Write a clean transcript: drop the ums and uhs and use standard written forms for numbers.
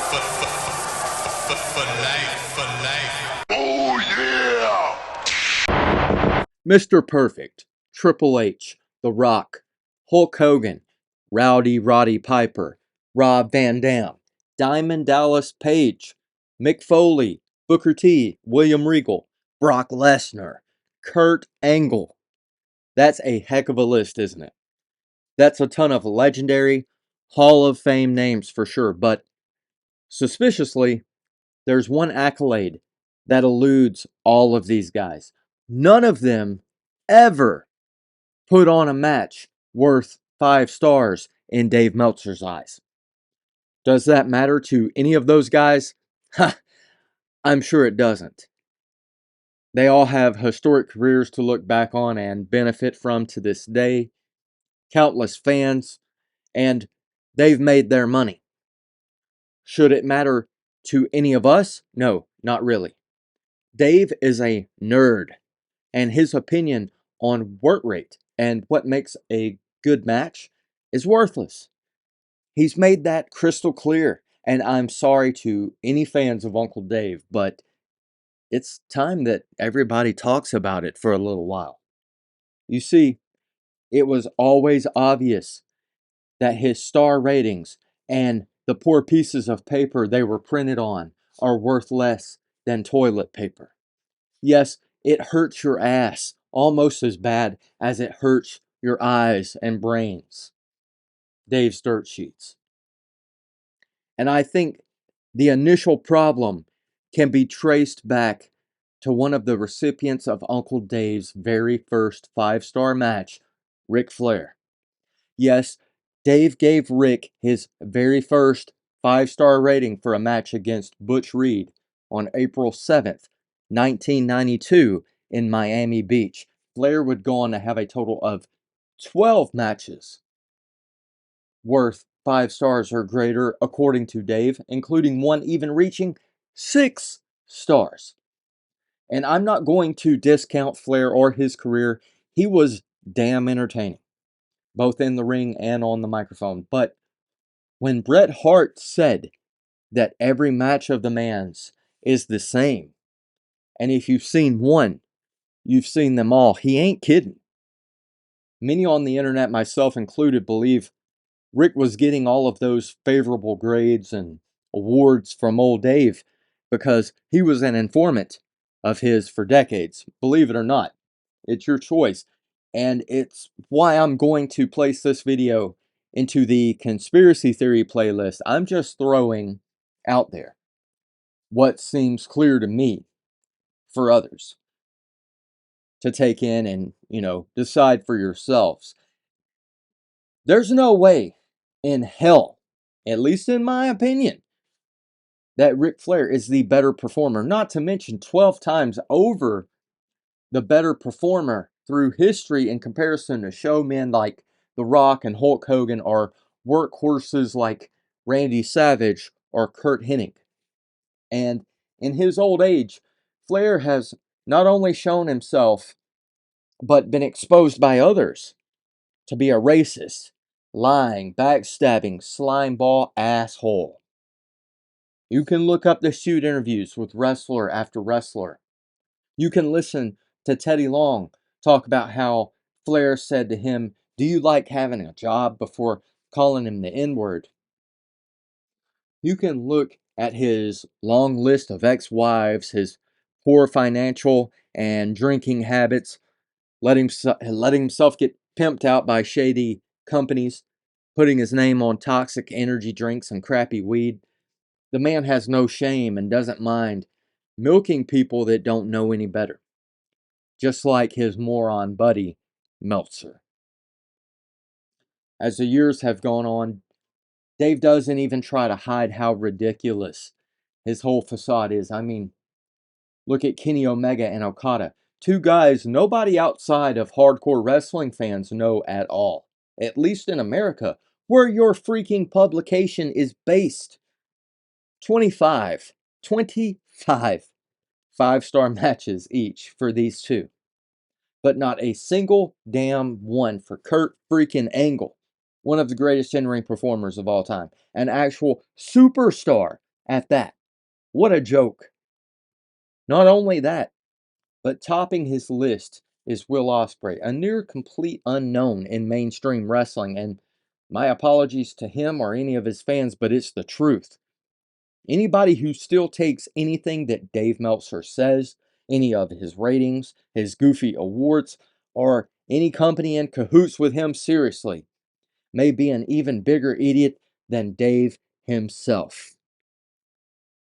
For life, for life. Oh yeah! Mr. Perfect, Triple H, The Rock, Hulk Hogan, Rowdy Roddy Piper, Rob Van Dam, Diamond Dallas Page, Mick Foley, Booker T, William Regal, Brock Lesnar, Kurt Angle. That's a heck of a list, isn't it? That's a ton of legendary Hall of Fame names for sure, but suspiciously, there's one accolade that eludes all of these guys. None of them ever put on a match worth 5 stars in Dave Meltzer's eyes. Does that matter to any of those guys? Ha! I'm sure it doesn't. They all have historic careers to look back on and benefit from to this day, countless fans, and they've made their money. Should it matter to any of us? No, not really. Dave is a nerd, and his opinion on work rate and what makes a good match is worthless. He's made that crystal clear, and I'm sorry to any fans of Uncle Dave, but it's time that everybody talks about it for a little while. You see, it was always obvious that his star ratings and the poor pieces of paper they were printed on are worth less than toilet paper. Yes, it hurts your ass almost as bad as it hurts your eyes and brains. Dave's dirt sheets. And I think the initial problem can be traced back to one of the recipients of Uncle Dave's very first 5-star match, Ric Flair. Yes, Dave gave Rick his very first 5-star rating for a match against Butch Reed on April 7th, 1992 in Miami Beach. Flair would go on to have a total of 12 matches worth 5 stars or greater, according to Dave, including one even reaching 6 stars. And I'm not going to discount Flair or his career. He was damn entertaining, both in the ring and on the microphone. But when Bret Hart said that every match of the man's is the same, and if you've seen one, you've seen them all, he ain't kidding. Many on the internet, myself included, believe Rick was getting all of those favorable grades and awards from old Dave because he was an informant of his for decades. Believe it or not, it's your choice. And it's why I'm going to place this video into the conspiracy theory playlist. I'm just throwing out there what seems clear to me for others to take in and, decide for yourselves. There's no way in hell, at least in my opinion, that Ric Flair is the better performer, not to mention 12 times over the better performer through history in comparison to showmen like The Rock and Hulk Hogan or workhorses like Randy Savage or Kurt Hennig. And in his old age, Flair has not only shown himself, but been exposed by others to be a racist, lying, backstabbing, slimeball asshole. You can look up the shoot interviews with wrestler after wrestler. You can listen to Teddy Long talk about how Flair said to him, "Do you like having a job?" before calling him the N-word. You can look at his long list of ex-wives, his poor financial and drinking habits, letting himself get pimped out by shady companies, putting his name on toxic energy drinks and crappy weed. The man has no shame and doesn't mind milking people that don't know any better, just like his moron buddy, Meltzer. As the years have gone on, Dave doesn't even try to hide how ridiculous his whole facade is. I mean, look at Kenny Omega and Okada. Two guys nobody outside of hardcore wrestling fans know at all, at least in America, where your freaking publication is based. 25 5-star matches each for these two, but not a single damn one for Kurt freaking Angle, one of the greatest in-ring performers of all time, an actual superstar at that. What a joke. Not only that, but topping his list is Will Ospreay, a near complete unknown in mainstream wrestling, and my apologies to him or any of his fans, but it's the truth. Anybody who still takes anything that Dave Meltzer says, any of his ratings, his goofy awards, or any company in cahoots with him seriously, may be an even bigger idiot than Dave himself.